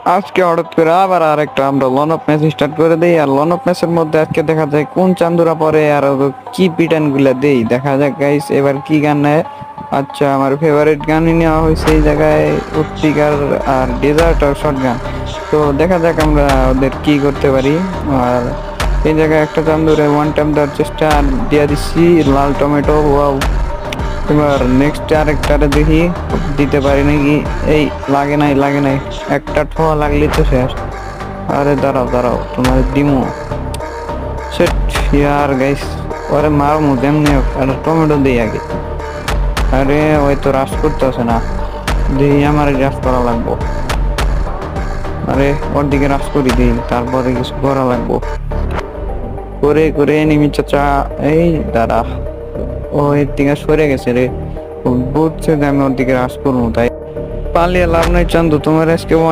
আজকে হঠাৎ করে আবার আরেকটা আমরা লন অফ ম্যাচ স্টার্ট করে দেই, আর লন অফ ম্যাচের মধ্যে আজকে দেখা যায় কোন চান্দুরা পরে আর কি পিটান গুলা দেই। দেখা যাক গাইস এবার কি গান নেয়। আচ্ছা, আমার ফেভারিট গানই নেওয়া হয়েছে এই জায়গায়, উত্তিকার আর ডেজার্ট আর শর্ট গান। তো দেখা যাক আমরা ওদের কি করতে পারি। আর এই জায়গায় একটা চান্দুরে ওয়ান টাইম দেওয়ার চেষ্টা দিয়ে দিচ্ছি, লাল টমেটো। ওয়াও, এবার নেক্সট আরেকটারে দেখি দিতে পারি নাকি। এই লাগে নাই, একটা ঠোয়া লাগলে তো শেষ। আরে দাঁড়াও দাঁড়াও, তোমার দিমু সেট। ইয়ার গাইস, ওরে মারমু যেমনি হোক, একটা টমেটো দিই আগে। আরে ওই তো রাশ করতেছে না, দিই আমার রাশ করা লাগবো। আরে ওর দিকে রাশ করি দিই, তারপরে কিছু করা লাগবো। করে করে নিমি চাচা। এই দাঁড়া, ও এর দিকে সরে গেছে রে। ও বুঝছে যে আমি ওর দিকে রাশ করবো, তাই পালিয়ে লাভ নাই চান্দু, তোমার আজকে ওয়ান